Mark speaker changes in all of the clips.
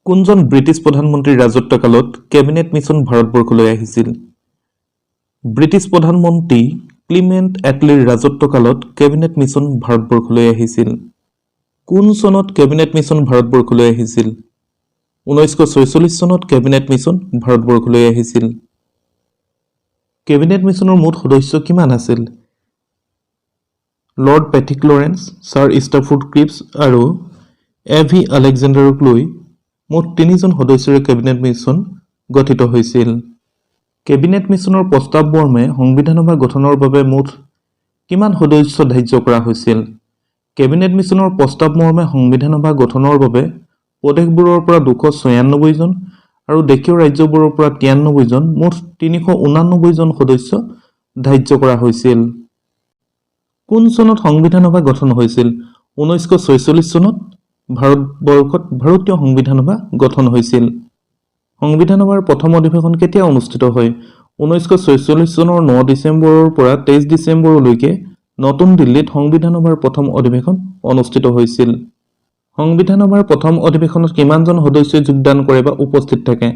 Speaker 1: কোনজন ব্ৰিটিছ প্ৰধানমন্ত্ৰীৰ ৰাজত্বকালত কেবিনেট মিছন ভাৰতবৰ্ষলৈ আহিছিল? ব্ৰিটিছ প্ৰধানমন্ত্ৰী ক্লিমেণ্ট এটলিৰ ৰাজত্বকালত কেবিনেট মিছন ভাৰতবৰ্ষলৈ আহিছিল। কোন চনত কেবিনেট মিছন ভাৰতবৰ্ষলৈ আহিছিল? 1946 চনত কেবিনেট মিছন ভাৰতবৰ্ষলৈ আহিছিল। কেবিনেট মিছনৰ মুঠ সদস্য কিমান আছিল? Lord Patrick Lawrence, sir Stafford Cripps আৰু এ.ভি. আলেকজেণ্ডাৰক লৈ মুঠ 3জন সদস্যৰে কেবিনেট মিছন গঠিত হৈছিল। কেবিনেট মিছনৰ প্ৰস্তাৱ মৰ্মে সংবিধান সভা গঠনৰ বাবে মুঠ কিমান সদস্য ধাৰ্য কৰা হৈছিল? কেবিনেট মিছনৰ প্ৰস্তাৱ মৰ্মে সংবিধান সভা গঠনৰ বাবে প্ৰদেশবোৰৰ পৰা 296 জন আৰু দেশীয় ৰাজ্যবোৰৰ পৰা 93 জন মুঠ 389 জন সদস্য ধাৰ্য কৰা হৈছিল। কোন চনত সংবিধান সভা গঠন হৈছিল? 1946 চনত ভাৰতবৰ্ষত ভাৰতীয় সংবিধান সভা গঠন হৈছিল। সংবিধান সভাৰ প্ৰথম অধিৱেশন কেতিয়া অনুষ্ঠিত হয়? 1946 চনৰ 9 ডিচেম্বৰৰ পৰা 23 ডিচেম্বৰলৈকে নতুন দিল্লীত সংবিধান সভাৰ প্ৰথম অধিৱেশন অনুষ্ঠিত হৈছিল। সংবিধান সভাৰ প্ৰথম অধিৱেশনত কিমানজন সদস্যই যোগদান কৰে বা উপস্থিত থাকে?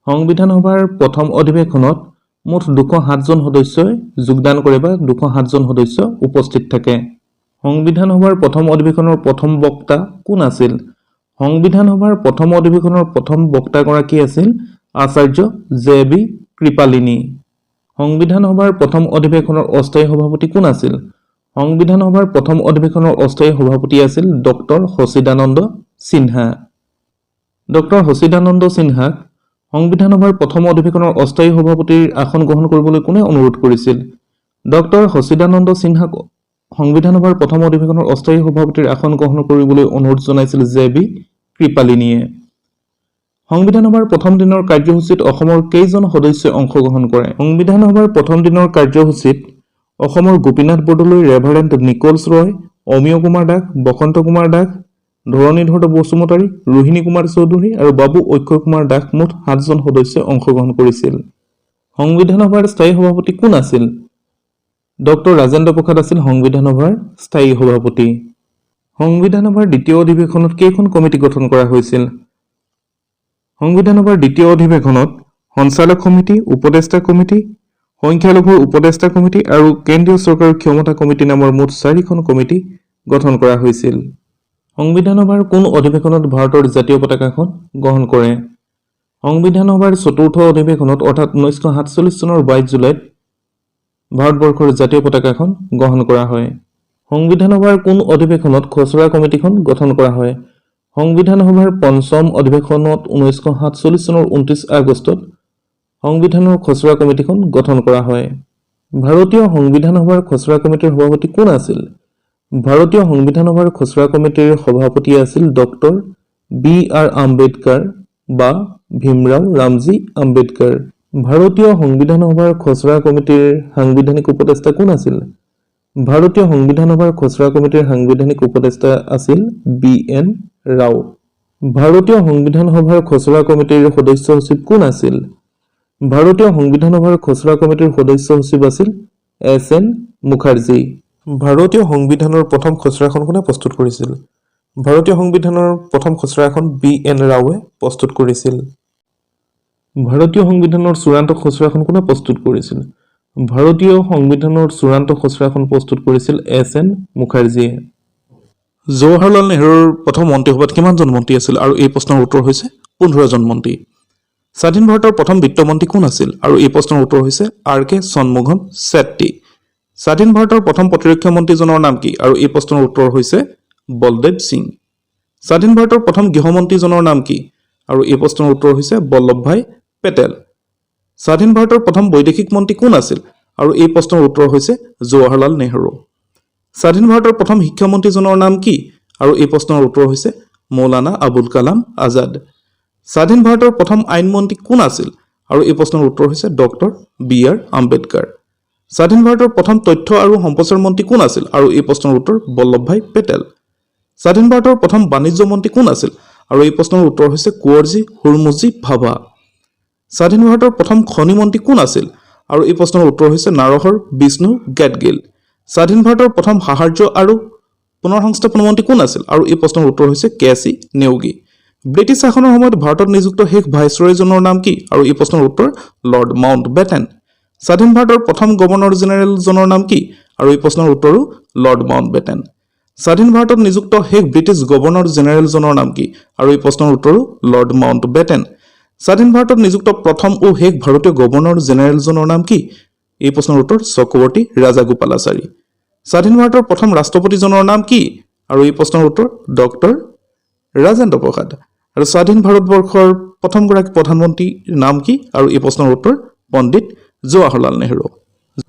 Speaker 1: সংবিধান সভাৰ প্ৰথম অধিৱেশনত মুঠ 207 জন সদস্যই যোগদান কৰে বা 207 জন সদস্য উপস্থিত থাকে। সংবিধান সভাৰ প্ৰথম অধিৱেশনৰ প্ৰথম বক্তা কোন আছিল? সংবিধান সভাৰ প্ৰথম অধিৱেশনৰ প্ৰথম বক্তাগৰাকী আছিল আচাৰ্য জে.বি. কৃপালিনী। সংবিধান সভাৰ প্ৰথম অধিৱেশনৰ অস্থায়ী সভাপতি কোন আছিল? সংবিধান সভাৰ প্ৰথম অধিৱেশনৰ অস্থায়ী সভাপতি আছিল ডক্টৰ সচিদানন্দ সিনহা। ডক্টৰ সচিদানন্দ সিনহাক সংবিধান সভাৰ প্ৰথম অধিৱেশনৰ অস্থায়ী সভাপতিৰ আসন গ্ৰহণ কৰিবলৈ কোনে অনুৰোধ কৰিছিল? ডক্টৰ সচিদানন্দ সিনহাক সংবিধান সভাৰ প্ৰথম অধিৱেশনৰ অস্থায়ী সভাপতিৰ আসন গ্ৰহণ কৰিবলৈ অনুৰোধ জনাইছিল জে.বি. কৃপালিনীয়ে। সংবিধান সভাৰ প্ৰথম দিনৰ কাৰ্যসূচীত অসমৰ কেইজন সদস্যই অংশগ্ৰহণ কৰে? সংবিধান সভাৰ প্ৰথম দিনৰ কাৰ্যসূচীত অসমৰ গোপীনাথ বৰদলৈ, ৰেভাৰেণ্ড নিকোলছ ৰয়, অমিয় কুমাৰ দাস, বসন্ত কুমাৰ দাস, ধৰণীধৰ বসুমতাৰী, ৰোহিণী কুমাৰ চৌধুৰী আৰু বাবু অক্ষয় কুমাৰ দাস মুঠ 7জন সদস্যই অংশগ্ৰহণ কৰিছিল। সংবিধান সভাৰ স্থায়ী সভাপতি কোন আছিল? ডক্টৰ ৰাজেন্দ্ৰ প্ৰসাদ আছিল সংবিধান সভাৰ স্থায়ী সভাপতি। সংবিধান সভাৰ দ্বিতীয় অধিৱেশনত কেইখন কমিটি গঠন কৰা হৈছিল? সংবিধান সভাৰ দ্বিতীয় অধিৱেশনত সঞ্চালক সমিতি, উপদেষ্টা কমিটি, সংখ্যালঘুৰ উপদেষ্টা কমিটি আৰু কেন্দ্ৰীয় চৰকাৰৰ ক্ষমতা কমিটি নামৰ মুঠ 4খন কমিটি গঠন কৰা হৈছিল। সংবিধান সভাৰ কোন অধিৱেশনত ভাৰতৰ জাতীয় পতাকাখন গ্ৰহণ কৰে? সংবিধান সভাৰ চতুৰ্থ অধিৱেশনত অৰ্থাৎ 1947 চনৰ 22 জুলাইত ভাৰতবৰ্ষৰ জাতীয় পতাকাখন গ্ৰহণ কৰা হয়। সংবিধান সভাৰ কোন অধিৱেশনত খচৰা কমিটিখন গঠন কৰা হয়? সংবিধান সভাৰ পঞ্চম অধিৱেশনত 1947 চনৰ 29 আগষ্টত সংবিধানৰ খচৰা কমিটিখন গঠন কৰা হয়। ভাৰতীয় সংবিধান সভাৰ খচৰা কমিটিৰ সভাপতি কোন আছিল? ভাৰতীয় সংবিধান সভাৰ খচৰা কমিটিৰ সভাপতি আছিল ডক্টৰ বি.আৰ. আম্বেদকাৰ বা ভীমৰাও ৰামজী আম্বেদকাৰ। ভাৰতীয় সংবিধান সভাৰ খচৰা কমিটিৰ সাংবিধানিক উপদেষ্টা কোন আছিল? ভাৰতীয় সংবিধান সভাৰ খচৰা কমিটিৰ সাংবিধানিক উপদেষ্টা আছিল বি.এন. ৰাও। ভাৰতীয় সংবিধান সভাৰ খচৰা কমিটিৰ সদস্য সচিব কোন আছিল? ভাৰতীয় সংবিধান সভাৰ খচৰা কমিটিৰ সদস্য সচিব আছিল এছ.এন. মুখাৰ্জী। ভাৰতীয় সংবিধানৰ প্ৰথম খচৰাখন কোনে প্ৰস্তুত কৰিছিল? ভাৰতীয় সংবিধানৰ প্ৰথম খচৰাখন বি.এন. ৰাওৱে প্ৰস্তুত কৰিছিল। ভাৰতীয় সংবিধানৰ চূড়ান্ত খচৰাখন কোনে প্ৰস্তুত কৰিছিল? ভাৰতীয় সংবিধানৰ চূড়ান্ত খচৰাখন প্ৰস্তুত কৰিছিল এছ.এন. মুখাৰ্জীয়ে। জৱাহৰলাল নেহৰুৰ প্ৰথম মন্ত্ৰীসভাত কিমানজন মন্ত্ৰী আছিল আৰু এই প্ৰশ্নৰ উত্তৰ হৈছে 15জন মন্ত্ৰী। স্বাধীন ভাৰতৰ প্ৰথম বিত্তমন্ত্ৰী কোন আছিল আৰু এই প্ৰশ্নৰ উত্তৰ হৈছে আৰ.কে. ষণমুগম চেট্টি। স্বাধীন ভাৰতৰ প্ৰথম প্ৰতিৰক্ষা মন্ত্ৰীজনৰ নাম কি আৰু এই প্ৰশ্নৰ উত্তৰ হৈছে বলদেৱ সিং। স্বাধীন ভাৰতৰ প্ৰথম গৃহমন্ত্ৰীজনৰ নাম কি আৰু এই প্ৰশ্নৰ উত্তৰ হৈছে বল্লভভাই পেটেল। স্বাধীন ভাৰতৰ প্ৰথম বৈদেশিক মন্ত্ৰী কোন আছিল আৰু এই প্ৰশ্নৰ উত্তৰ হৈছে জৱাহৰলাল নেহৰু। স্বাধীন ভাৰতৰ প্ৰথম শিক্ষামন্ত্ৰীজনৰ নাম কি আৰু এই প্ৰশ্নৰ উত্তৰ হৈছে মৌলানা আবুল কালাম আজাদ। স্বাধীন ভাৰতৰ প্ৰথম আইনমন্ত্ৰী কোন আছিল আৰু এই প্ৰশ্নৰ উত্তৰ হৈছে ডক্টৰ বি.আৰ. আম্বেদকাৰ। স্বাধীন ভাৰতৰ প্ৰথম তথ্য আৰু সম্প্ৰচাৰ মন্ত্ৰী কোন আছিল আৰু এই প্ৰশ্নৰ উত্তৰ বল্লভভাই পেটেল। স্বাধীন ভাৰতৰ প্ৰথম বাণিজ্য মন্ত্ৰী কোন আছিল আৰু এই প্ৰশ্নৰ উত্তৰ হৈছে কুঁৱৰজী হুৰমুজি ভাভা। স্বাধীন ভাৰতৰ প্ৰথম খনি মন্ত্ৰী কোন আছিল আৰু এই প্ৰশ্নৰ উত্তৰ হৈছে নাৰহৰ বিষ্ণু গেডগিল। স্বাধীন ভাৰতৰ প্ৰথম সাহাৰ্য আৰু পুনৰ সংস্থাপন মন্ত্ৰী কোন আছিল আৰু এই প্ৰশ্নৰ উত্তৰ হৈছে কে.চি. নেওগী। ব্ৰিটিছ শাসনৰ সময়ত ভাৰতত নিযুক্ত শেষ ভাইচৰয়জনৰ নাম কি আৰু এই প্ৰশ্নৰ উত্তৰ লৰ্ড মাউণ্ট বেটেন স্বাধীন ভাৰতৰ প্ৰথম গভৰ্ণৰ জেনেৰেলজনৰ নাম কি আৰু এই প্ৰশ্নৰ উত্তৰো লৰ্ড মাউণ্ট বেটেন স্বাধীন ভাৰতত নিযুক্ত শেষ ব্ৰিটিছ গভৰ্ণৰ জেনেৰেলজনৰ নাম কি আৰু এই প্ৰশ্নৰ উত্তৰো লৰ্ড মাউণ্ট বেটেন স্বাধীন ভাৰতত নিযুক্ত প্ৰথম ও শেষ ভাৰতীয় গভৰ্ণৰ জেনেৰেলজনৰ নাম কি এই প্ৰশ্নৰ উত্তৰ চক্ৰৱৰ্তী ৰাজাগোপালাচাৰী স্বাধীন ভাৰতৰ প্ৰথম ৰাষ্ট্ৰপতিজনৰ নাম কি আৰু এই প্ৰশ্নৰ উত্তৰ ডক্টৰ ৰাজেন্দ্ৰ প্ৰসাদ আৰু স্বাধীন ভাৰতবৰ্ষৰ প্ৰথমগৰাকী প্ৰধানমন্ত্ৰীৰ নাম কি আৰু এই প্ৰশ্নৰ উত্তৰ পণ্ডিত জৱাহৰলাল নেহৰু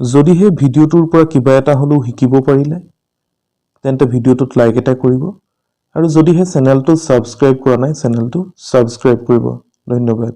Speaker 1: যদিহে ভিডিঅ'টোৰ পৰা কিবা এটা হ'লেও শিকিব পাৰিলে তেন্তে ভিডিঅ'টোত লাইক এটা কৰিব আৰু যদিহে চেনেলটো ছাবস্ক্ৰাইব কৰা নাই চেনেলটো ছাবস্ক্ৰাইব কৰিব ধন্যবাদ